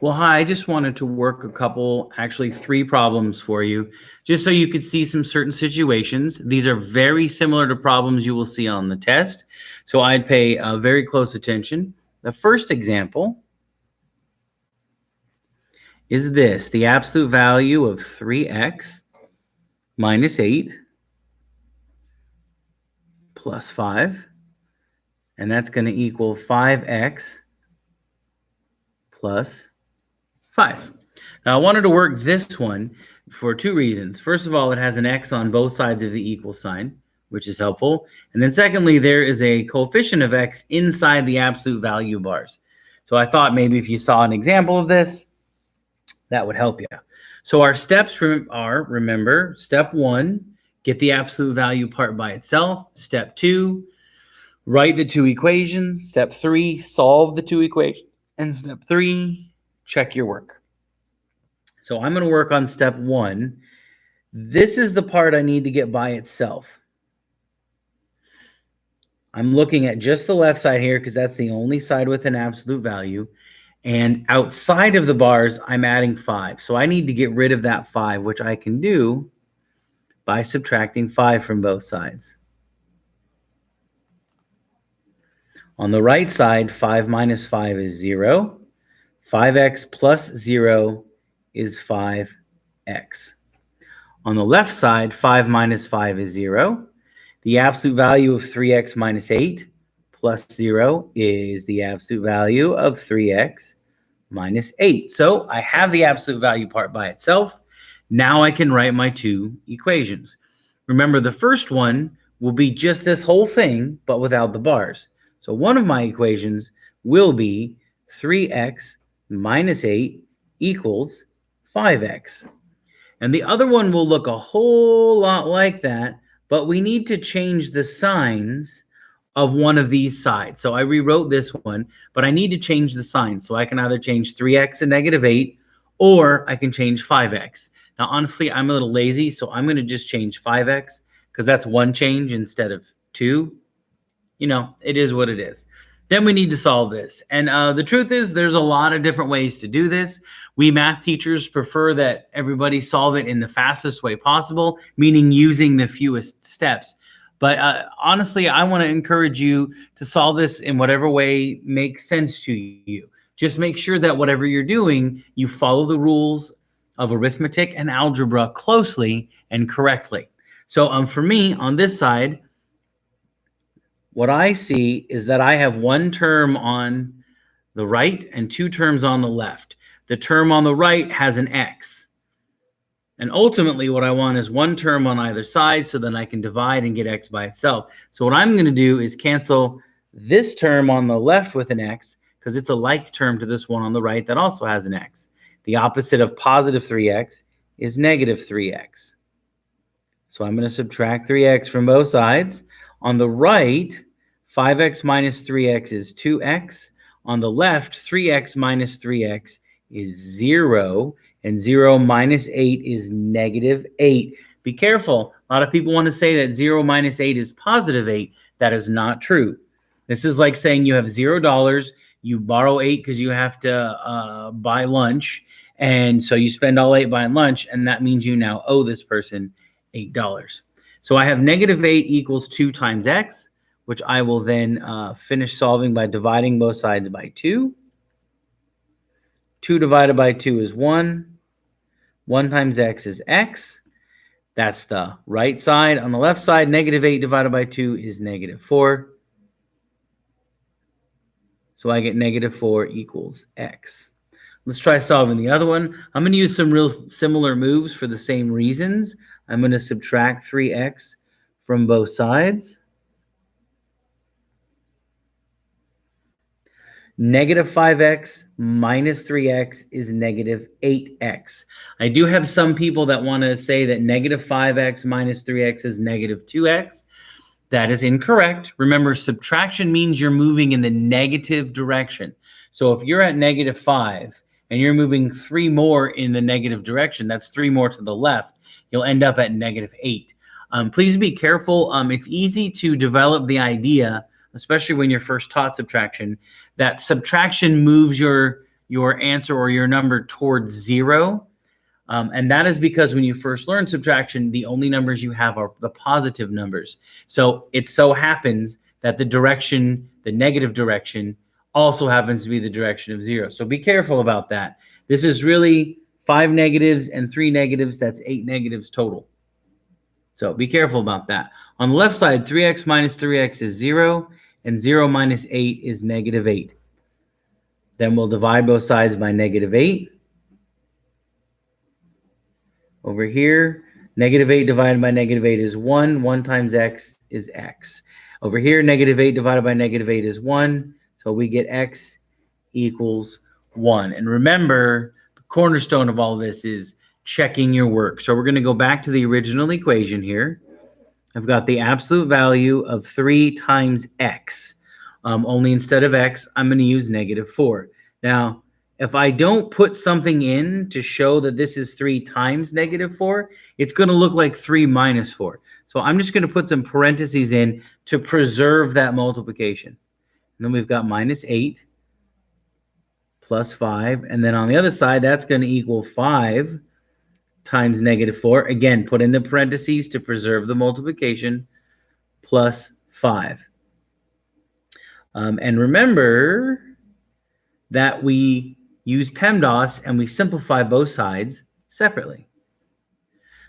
Well, hi, I just wanted to work a couple, actually three problems for you, just so you could see some certain situations. These are very similar to problems you will see on the test, so I'd pay very close attention. The first example is this: the absolute value of 3x minus 8 plus 5, and that's going to equal 5x plus 5. Now, I wanted to work this one for two reasons. First of all, it has an x on both sides of the equal sign, which is helpful. And then secondly, there is a coefficient of x inside the absolute value bars. So I thought maybe if you saw an example of this, that would help you. So our steps are, remember, step 1, get the absolute value part by itself. Step 2, write the two equations. Step 3, solve the two equations. And step 3, check your work. So I'm going to work on step 1. This is the part I need to get by itself. I'm looking at just the left side here because that's the only side with an absolute value. And outside of the bars, I'm adding 5. So I need to get rid of that 5, which I can do by subtracting 5 from both sides. On the right side, 5 minus 5 is 0. 5x plus 0 is 5x. On the left side, 5 minus 5 is 0. The absolute value of 3x minus 8 plus 0 is the absolute value of 3x minus 8. So I have the absolute value part by itself. Now I can write my two equations. Remember, the first one will be just this whole thing, but without the bars. So one of my equations will be 3x minus 8 equals 5x. And the other one will look a whole lot like that, but we need to change the signs of one of these sides. So I rewrote this one, but I need to change the sign. So I can either change 3x to negative 8, or I can change 5x. Now, honestly, I'm a little lazy, so I'm going to just change 5x because that's one change instead of 2. You know, it is what it is. Then we need to solve this. And the truth is, there's a lot of different ways to do this. We math teachers prefer that everybody solve it in the fastest way possible, meaning using the fewest steps. But honestly, I want to encourage you to solve this in whatever way makes sense to you. Just make sure that whatever you're doing, you follow the rules of arithmetic and algebra closely and correctly. So for me, on this side, what I see is that I have one term on the right and two terms on the left. The term on the right has an x. And ultimately, what I want is one term on either side, so then I can divide and get x by itself. So what I'm going to do is cancel this term on the left with an x, because it's a like term to this one on the right that also has an x. The opposite of positive 3x is negative 3x. So I'm going to subtract 3x from both sides. On the right, 5x minus 3x is 2x. On the left, 3x minus 3x is 0. And 0 minus 8 is negative 8. Be careful. A lot of people want to say that 0 minus 8 is positive 8. That is not true. This is like saying you have $0. You borrow 8 because you have to buy lunch. And so you spend all 8 buying lunch. And that means you now owe this person $8. So I have negative 8 equals 2 times x, which I will then finish solving by dividing both sides by 2. 2 divided by 2 is 1. 1 times x is x. That's the right side. On the left side, negative 8 divided by 2 is negative 4. So I get negative 4 equals x. Let's try solving the other one. I'm going to use some real similar moves for the same reasons. I'm going to subtract 3x from both sides. Negative 5x minus 3x is negative 8x. I do have some people that want to say that negative 5x minus 3x is negative 2x. That is incorrect. Remember, subtraction means you're moving in the negative direction. So if you're at negative 5 and you're moving 3 more in the negative direction, that's 3 more to the left, you'll end up at negative 8. Please be careful. It's easy to develop the idea, especially when you're first taught subtraction, that subtraction moves your your answer or your number towards 0. And that is because when you first learn subtraction, the only numbers you have are the positive numbers. So it so happens that the direction, the negative direction, also happens to be the direction of 0. So be careful about that. This is really 5 negatives and 3 negatives. That's 8 negatives total. So be careful about that. On the left side, 3x minus 3x is 0, and 0 minus 8 is negative 8. Then we'll divide both sides by negative 8. Over here, negative 8 divided by negative 8 is 1. 1 times x is x. Over here, negative 8 divided by negative 8 is 1. So we get x equals 1. And remember, the cornerstone of all this is checking your work. So we're going to go back to the original equation here. I've got the absolute value of 3 times x. Only instead of x, I'm going to use negative 4. Now, if I don't put something in to show that this is 3 times negative 4, it's going to look like 3 minus 4. So I'm just going to put some parentheses in to preserve that multiplication. And then we've got minus 8 plus 5. And then on the other side, that's going to equal 5 times negative 4. Again, put in the parentheses to preserve the multiplication, plus 5. And remember that we use PEMDAS and we simplify both sides separately.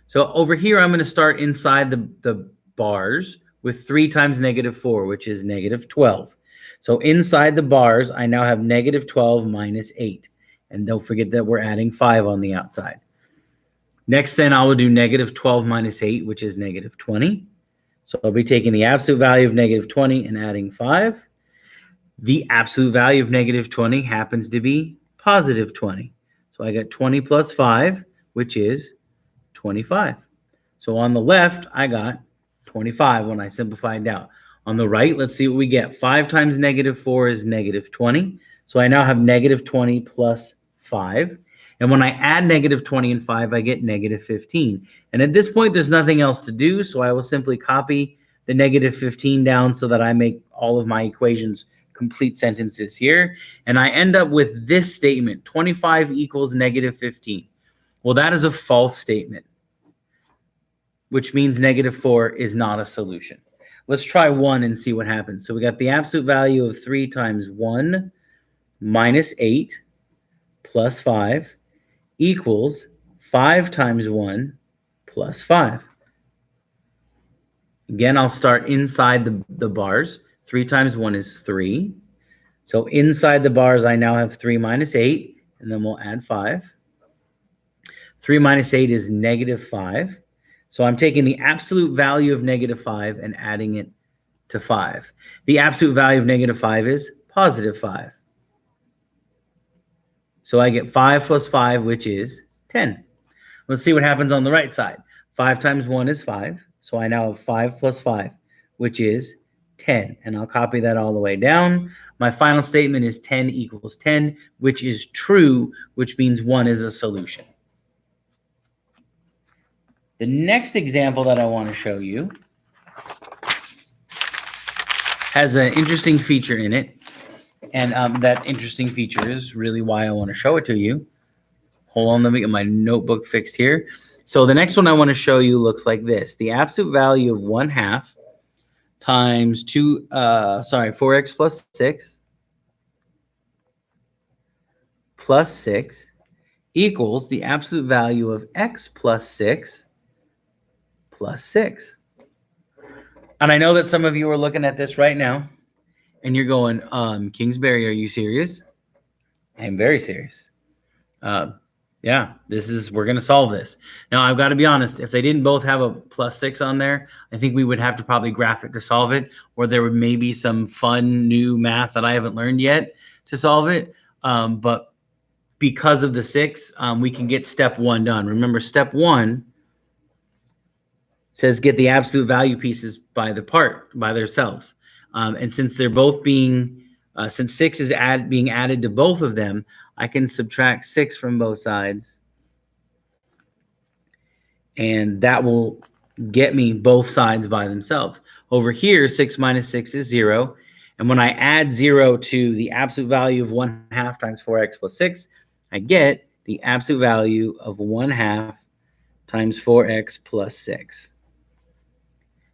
So over here, I'm going to start inside the bars with 3 times negative 4, which is negative 12. So inside the bars, I now have negative 12 minus 8. And don't forget that we're adding 5 on the outside. Next, then, I will do negative 12 minus 8, which is negative 20. So I'll be taking the absolute value of negative 20 and adding 5. The absolute value of negative 20 happens to be positive 20. So I got 20 plus 5, which is 25. So on the left, I got 25 when I simplified out. On the right, let's see what we get. 5 times negative 4 is negative 20. So I now have negative 20 plus 5. And when I add negative 20 and 5, I get negative 15. And at this point, there's nothing else to do, so I will simply copy the negative 15 down so that I make all of my equations complete sentences here. And I end up with this statement, 25 equals negative 15. Well, that is a false statement, which means negative 4 is not a solution. Let's try 1 and see what happens. So we got the absolute value of 3 times 1 minus 8 plus 5 equals 5 times 1 plus 5. Again, I'll start inside the bars. 3 times 1 is 3. So inside the bars, I now have 3 minus 8, and then we'll add 5. 3 minus 8 is negative 5. So I'm taking the absolute value of negative 5 and adding it to 5. The absolute value of negative 5 is positive 5. So I get 5 plus 5, which is 10. Let's see what happens on the right side. 5 times 1 is 5. So I now have 5 plus 5, which is 10. And I'll copy that all the way down. My final statement is 10 equals 10, which is true, which means 1 is a solution. The next example that I want to show you has an interesting feature in it. And that interesting feature is really why I want to show it to you. Hold on, let me get my notebook fixed here. So the next one I want to show you looks like this. The absolute value of 1/2 times 4x plus 6 plus 6 equals the absolute value of x plus 6 plus 6. And I know that some of you are looking at this right now and you're going, Kingsbury, are you serious? I'm very serious. Yeah, we're going to solve this. Now, I've got to be honest. If they didn't both have a plus 6 on there, I think we would have to probably graph it to solve it, or there would maybe some fun new math that I haven't learned yet to solve it. But because of the 6, we can get step 1 done. Remember, step 1 says get the absolute value pieces by themselves. And since they're both since 6 is being added to both of them, I can subtract 6 from both sides. And that will get me both sides by themselves. Over here, 6 minus 6 is 0. And when I add 0 to the absolute value of 1/2 times 4x plus 6, I get the absolute value of 1/2 times 4x plus 6.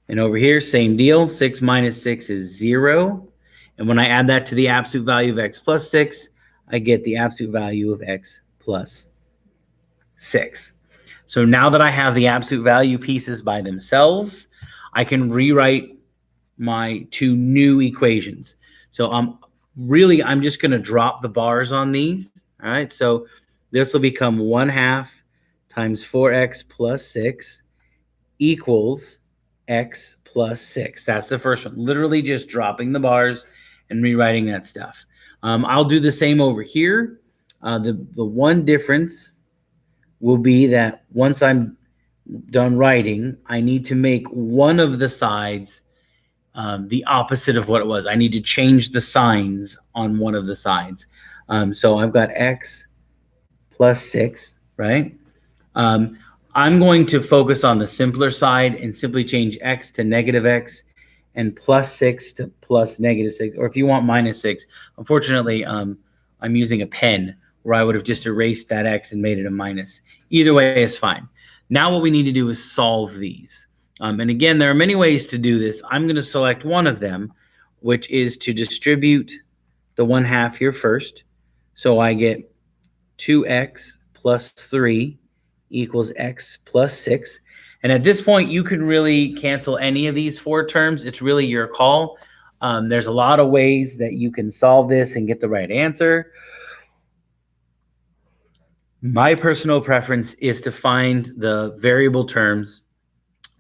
And over here, same deal. 6 minus 6 is 0. And when I add that to the absolute value of x plus 6, I get the absolute value of x plus 6. So now that I have the absolute value pieces by themselves, I can rewrite my two new equations. So I'm just going to drop the bars on these. All right, so this will become 1/2 times 4x plus 6 equals x plus 6. That's the first one. Literally just dropping the bars and rewriting that stuff. I'll do the same over here. The one difference will be that once I'm done writing, I need to make one of the sides the opposite of what it was. I need to change the signs on one of the sides. So I've got x plus 6, right? I'm going to focus on the simpler side and simply change x to negative x and plus 6 to plus negative 6, or if you want minus 6. Unfortunately, I'm using a pen where I would have just erased that x and made it a minus. Either way is fine. Now what we need to do is solve these. And again, there are many ways to do this. I'm going to select one of them, which is to distribute the 1/2 here first. So I get 2x plus 3 equals x plus 6. And at this point, you can really cancel any of these four terms. It's really your call. There's a lot of ways that you can solve this and get the right answer. My personal preference is to find the variable terms,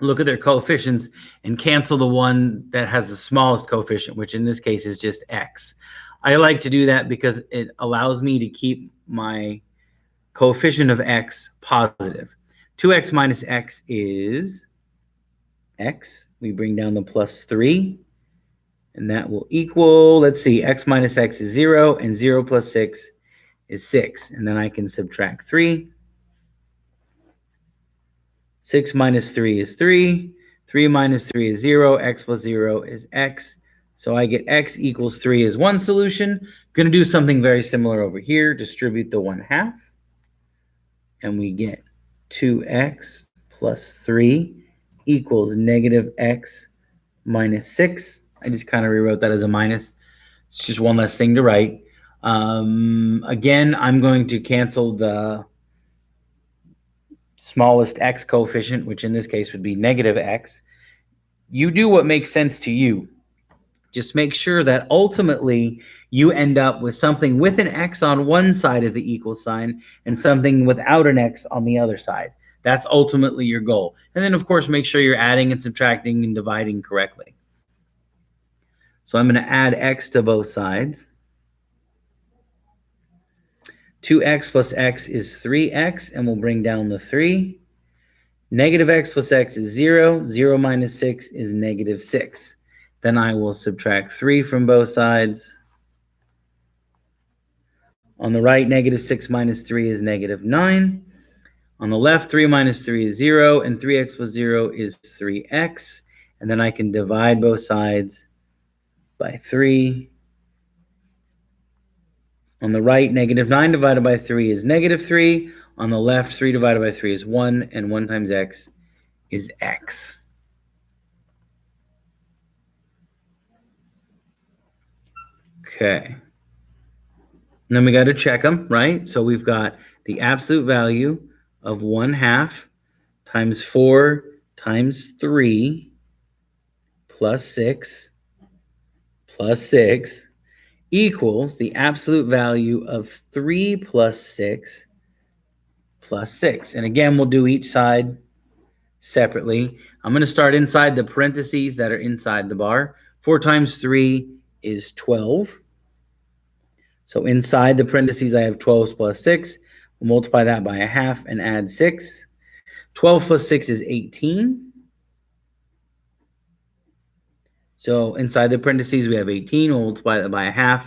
look at their coefficients, and cancel the one that has the smallest coefficient, which in this case is just x. I like to do that because it allows me to keep my coefficient of x positive. 2x minus x is x. We bring down the plus 3, and that will equal, let's see, x minus x is 0, and 0 plus 6 is 6. And then I can subtract 3. 6 minus 3 is 3. 3 minus 3 is 0. X plus 0 is x. So I get x equals 3 as one solution. Going to do something very similar over here. Distribute the 1/2. And we get 2x plus 3 equals negative x minus 6. I just kind of rewrote that as a minus. It's just one less thing to write. Again, I'm going to cancel the smallest x coefficient, which in this case would be negative x. You do what makes sense to you. Just make sure that ultimately you end up with something with an x on one side of the equal sign and something without an x on the other side. That's ultimately your goal. And then, of course, make sure you're adding and subtracting and dividing correctly. So I'm going to add x to both sides. 2x plus x is 3x, and we'll bring down the 3. Negative x plus x is 0. 0 minus 6 is negative 6. Then I will subtract 3 from both sides. On the right, negative 6 minus 3 is negative 9. On the left, 3 minus 3 is 0, and 3x plus 0 is 3x. And then I can divide both sides by 3. On the right, negative 9 divided by 3 is negative 3. On the left, 3 divided by 3 is 1, and 1 times x is x. Okay. And then we got to check them, right? So we've got the absolute value of 1/2 times 4 times 3 plus 6 equals the absolute value of 3 plus 6 plus 6. And again, we'll do each side separately. I'm going to start inside the parentheses that are inside the bar. 4 times 3 is 12. So inside the parentheses, I have 12 plus 6. We'll multiply that by 1/2 and add 6. 12 plus 6 is 18. So inside the parentheses, we have 18. We'll multiply that by 1/2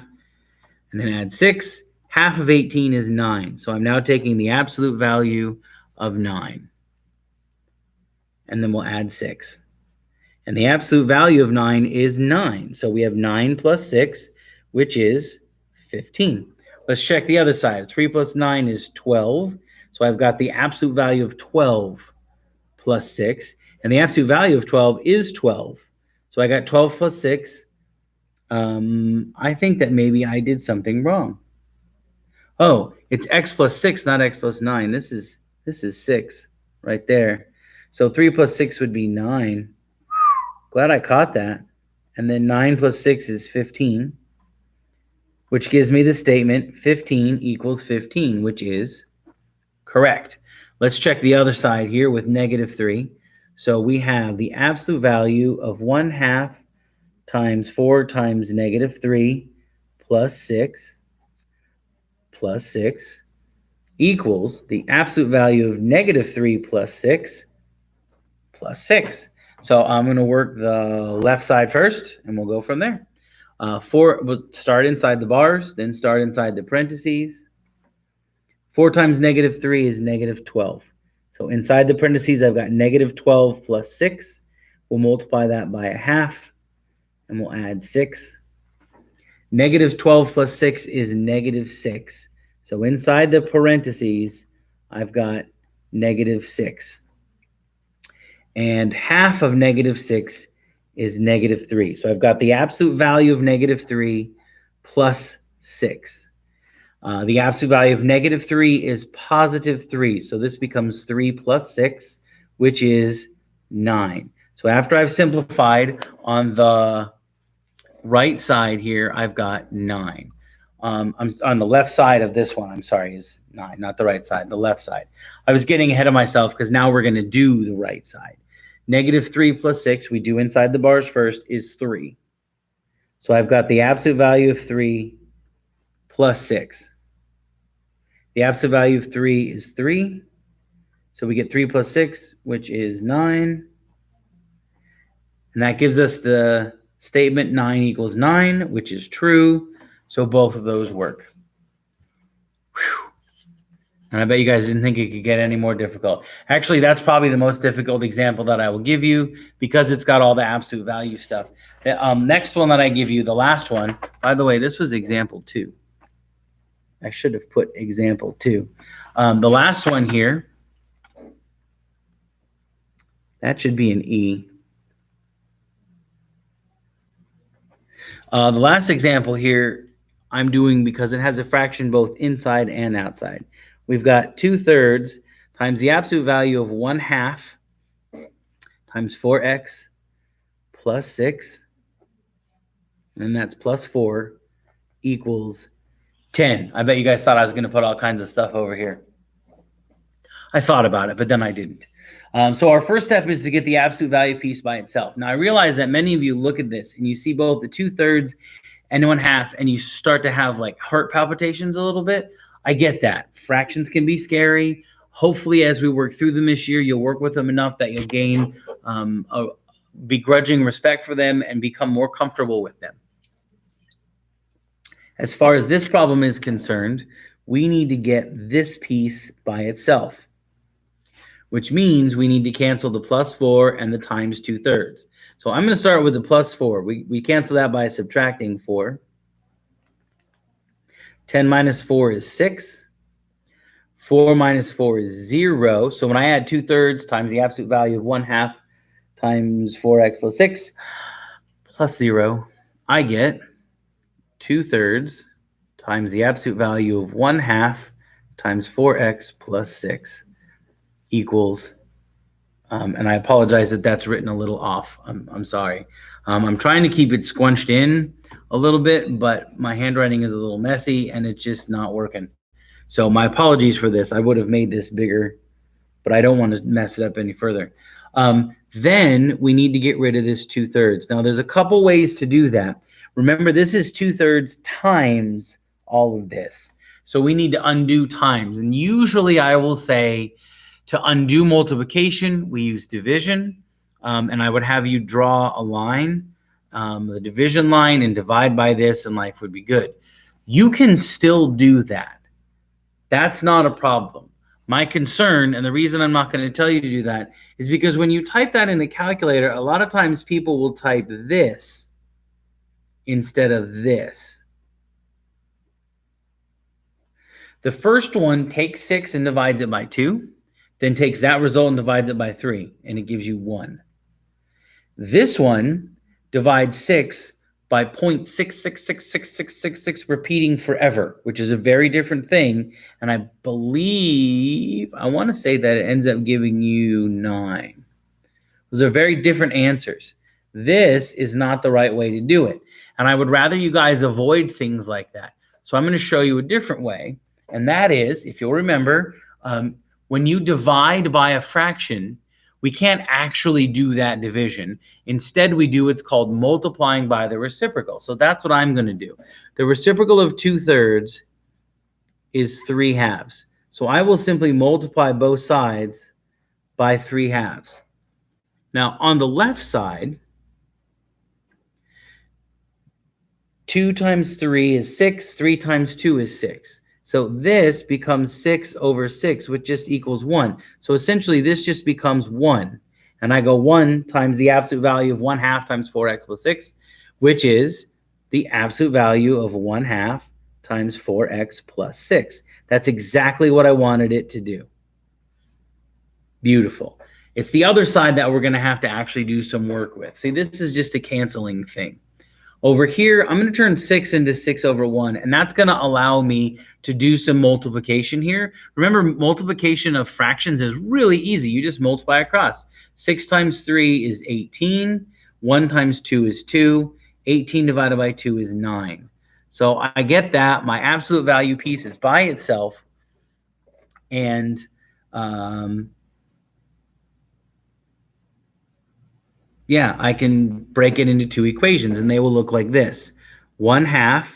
and then add 6. 1/2 of 18 is 9. So I'm now taking the absolute value of 9. And then we'll add 6. And the absolute value of 9 is 9. So we have 9 plus 6, which is 15. Let's check the other side. 3 plus 9 is 12. So I've got the absolute value of 12 plus 6. And the absolute value of 12 is 12. So I got 12 plus 6. I think that maybe I did something wrong. Oh, it's x plus 6, not x plus 9. This is 6 right there. So 3 plus 6 would be 9. Glad I caught that. And then 9 plus 6 is 15, which gives me the statement 15 equals 15, which is correct. Let's check the other side here with negative 3. So we have the absolute value of 1/2 times 4 times negative 3 plus 6 equals the absolute value of negative 3 plus 6 plus 6. So I'm going to work the left side first, and we'll go from there. 4, we'll start inside the bars, then start inside the parentheses. 4 times negative 3 is negative 12. So inside the parentheses, I've got negative 12 plus 6. We'll multiply that by 1/2, and we'll add 6. Negative 12 plus 6 is negative 6. So inside the parentheses, I've got negative 6. And 1/2 of negative 6 is negative 3. So I've got the absolute value of negative 3 plus 6. The absolute value of negative 3 is positive 3. So this becomes 3 plus 6, which is 9. So after I've simplified on the right side here, I've got 9. I'm on the left side of this one, I'm sorry, is 9, not the right side, the left side. I was getting ahead of myself because now we're going to do the right side. Negative 3 plus 6, we do inside the bars first, is 3. So I've got the absolute value of 3 plus 6. The absolute value of 3 is 3. So we get 3 plus 6, which is 9. And that gives us the statement 9 equals 9, which is true. So both of those work. Whew. And I bet you guys didn't think it could get any more difficult. Actually, that's probably the most difficult example that I will give you because it's got all the absolute value stuff. The next one that I give you, the last one, by the way, this was example 2. I should have put example 2. The last one here, that should be an E. The last example here I'm doing because it has a fraction both inside and outside. We've got 2/3 times the absolute value of 1/2 times 4x plus 6, and that's plus 4, equals 10. I bet you guys thought I was going to put all kinds of stuff over here. I thought about it, but then I didn't. So our first step is to get the absolute value piece by itself. Now, I realize that many of you look at this and you see both the 2/3 and 1/2, and you start to have like heart palpitations a little bit. I get that. Fractions can be scary. Hopefully, as we work through them this year, you'll work with them enough that you'll gain a begrudging respect for them and become more comfortable with them. As far as this problem is concerned, we need to get this piece by itself, which means we need to cancel the plus 4 and the times 2/3. So I'm going to start with the plus 4. We cancel that by subtracting 4. 10 minus 4 is 6. 4 minus 4 is 0. So when I add 2/3 times the absolute value of 1/2 times 4x plus 6 plus 0, I get 2/3 times the absolute value of 1/2 times 4x plus 6 equals, and I apologize that that's written a little off. I'm sorry. I'm trying to keep it squunched in a little bit, but my handwriting is a little messy and it's just not working. So my apologies for this. I would have made this bigger, but I don't want to mess it up any further. Then we need to get rid of this 2/3. Now there's a couple ways to do that. Remember, this is 2/3 times all of this. So we need to undo times. And usually I will say to undo multiplication, we use division. And I would have you draw a line, the division line, and divide by this, and life would be good. You can still do that. That's not a problem. My concern, and the reason I'm not going to tell you to do that, is because when you type that in the calculator, a lot of times people will type this instead of this. The first one takes 6 and divides it by 2, then takes that result and divides it by 3, and it gives you 1. This one divides 6 by 0.666666, repeating forever, which is a very different thing. And I believe, I want to say that it ends up giving you 9. Those are very different answers. This is not the right way to do it. And I would rather you guys avoid things like that. So I'm going to show you a different way. And that is, if you'll remember, when you divide by a fraction, we can't actually do that division. Instead, we do what's called multiplying by the reciprocal. So that's what I'm going to do. The reciprocal of 2/3 is 3/2. So I will simply multiply both sides by 3/2. Now, on the left side, 2 times 3 is 6. 3 times 2 is 6. So this becomes 6 over 6, which just equals 1. So essentially, this just becomes 1. And I go 1 times the absolute value of 1/2 times 4x plus 6, which is the absolute value of 1/2 times 4x plus 6. That's exactly what I wanted it to do. Beautiful. It's the other side that we're going to have to actually do some work with. See, this is just a canceling thing. Over here, I'm going to turn 6 into 6 over 1, and that's going to allow me to do some multiplication here. Remember, multiplication of fractions is really easy. You just multiply across. 6 times 3 is 18. 1 times 2 is 2. 18 divided by 2 is 9. So I get that. My absolute value piece is by itself, and yeah, I can break it into two equations, and they will look like this. 1/2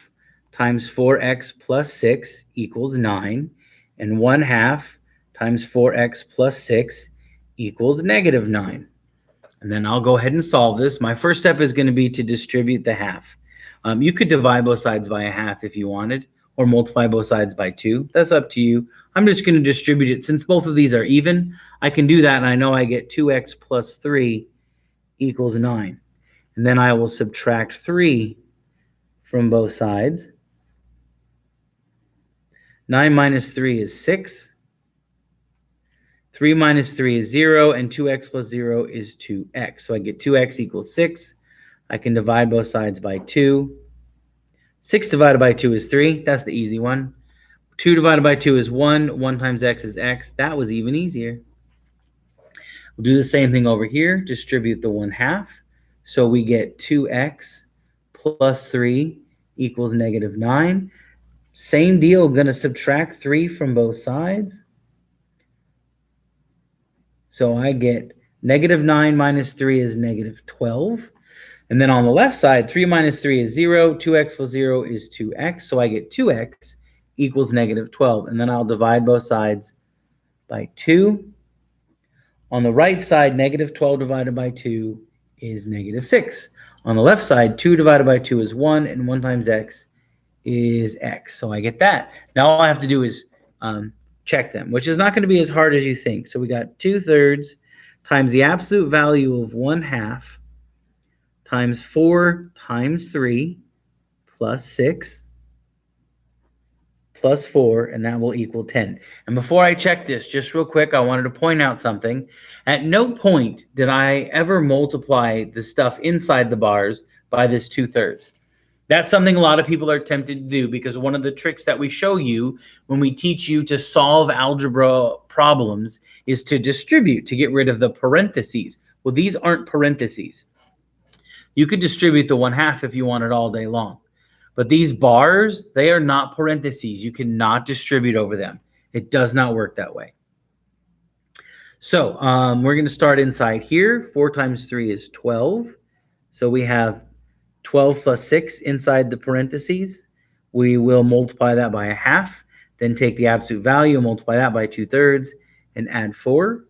times 4x plus 6 equals 9, and 1/2 times 4x plus 6 equals -9. And then I'll go ahead and solve this. My first step is going to be to distribute the half. You could divide both sides by a half if you wanted, or multiply both sides by 2. That's up to you. I'm just going to distribute it. Since both of these are even, I can do that, and I know I get 2x plus 3 equals 9. And then I will subtract 3 from both sides. 9 minus 3 is 6. 3 minus 3 is 0, and 2x plus 0 is 2x. So I get 2x equals 6. I can divide both sides by 2. 6 divided by 2 is 3. That's the easy one. 2 divided by 2 is 1. 1 times x is x. That was even easier. We'll do the same thing over here. Distribute the 1/2. So we get 2x plus 3 equals -9. Same deal, going to subtract 3 from both sides. So I get -9 minus 3 is -12. And then on the left side, 3 minus 3 is 0. 2x plus 0 is 2x. So I get 2x equals -12. And then I'll divide both sides by 2. On the right side, -12 divided by 2 is -6. On the left side, 2 divided by 2 is 1, and 1 times x is x. So I get that. Now all I have to do is check them, which is not going to be as hard as you think. So we got 2/3 times the absolute value of 1/2 times 4 times 3 plus 6 plus 4, and that will equal 10. And before I check this, just real quick, I wanted to point out something. At no point did I ever multiply the stuff inside the bars by this 2/3. That's something a lot of people are tempted to do, because one of the tricks that we show you when we teach you to solve algebra problems is to distribute, to get rid of the parentheses. Well, these aren't parentheses. You could distribute the 1/2 if you wanted all day long. But these bars, they are not parentheses. You cannot distribute over them. It does not work that way. So we're going to start inside here. 4 times 3 is 12. So we have 12 plus 6 inside the parentheses. We will multiply that by 1/2. Then take the absolute value, multiply that by 2/3, and add 4.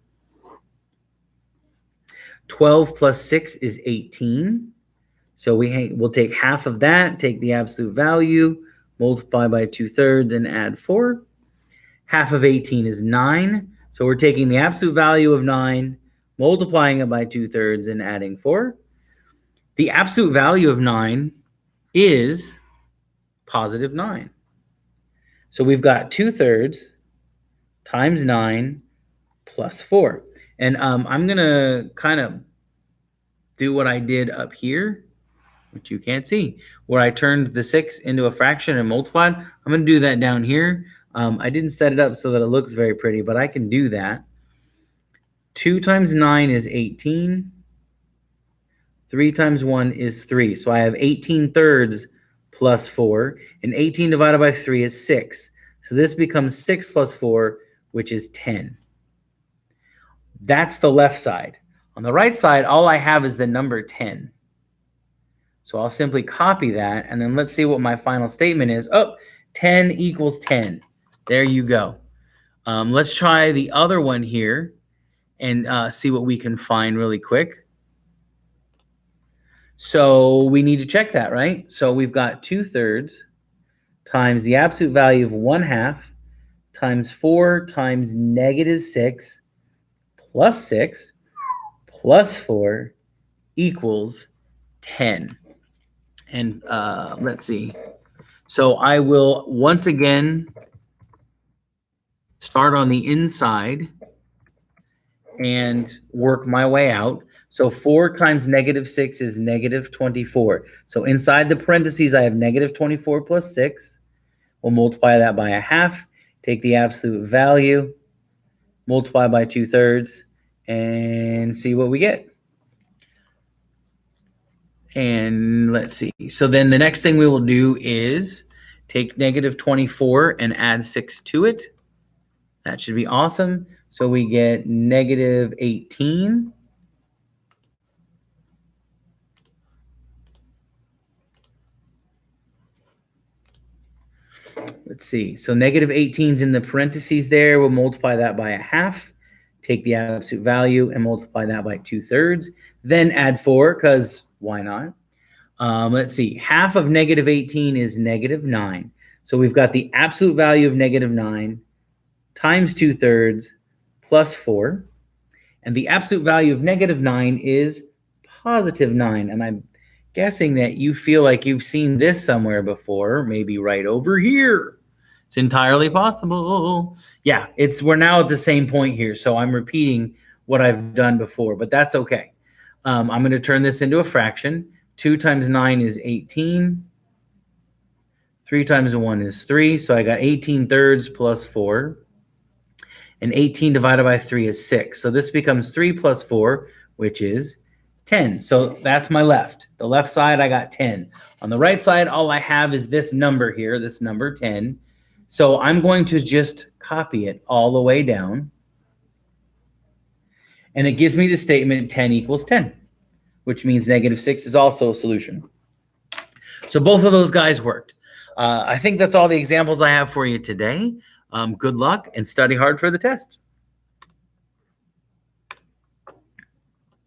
12 plus 6 is 18. So we'll take half of that, take the absolute value, multiply by 2/3, and add 4. Half of 18 is 9. So we're taking the absolute value of 9, multiplying it by 2/3, and adding 4. The absolute value of 9 is positive 9. So we've got 2/3 times 9 plus 4. And I'm going to kind of do what I did up here, which you can't see, where I turned the 6 into a fraction and multiplied. I'm going to do that down here. I didn't set it up so that it looks very pretty, but I can do that. 2 times 9 is 18. 3 times 1 is 3. So I have 18/3 plus 4. And 18 divided by 3 is 6. So this becomes 6 plus 4, which is 10. That's the left side. On the right side, all I have is the number 10. So I'll simply copy that, and then let's see what my final statement is. Oh, 10 equals 10. There you go. Let's try the other one here and see what we can find really quick. So we need to check that, right? So we've got 2/3 times the absolute value of 1/2 times 4 times -6 plus 6 plus 4 equals 10. And let's see. So I will once again start on the inside and work my way out. So 4 times -6 is -24. So inside the parentheses, I have -24 plus 6. We'll multiply that by 1/2. Take the absolute value, multiply by 2/3, and see what we get. And let's see. So then the next thing we will do is take -24 and add 6 to it. That should be awesome. So we get -18. Let's see. So -18 is in the parentheses there. We'll multiply that by 1/2. Take the absolute value and multiply that by 2/3. Then add 4, because why not? Let's see. Half of -18 is -9. So we've got the absolute value of -9 times 2/3 plus 4. And the absolute value of -9 is +9. And I'm guessing that you feel like you've seen this somewhere before, maybe right over here. It's entirely possible. Yeah, we're now at the same point here. So I'm repeating what I've done before, but that's okay. I'm going to turn this into a fraction. 2 times 9 is 18. 3 times 1 is 3. So I got 18/3 plus 4. And 18 divided by 3 is 6. So this becomes 3 plus 4, which is 10. So that's my left. The left side, I got 10. On the right side, all I have is this number here, this number 10. So I'm going to just copy it all the way down. And it gives me the statement 10 equals 10, which means -6 is also a solution. So both of those guys worked. I think that's all the examples I have for you today. Good luck and study hard for the test.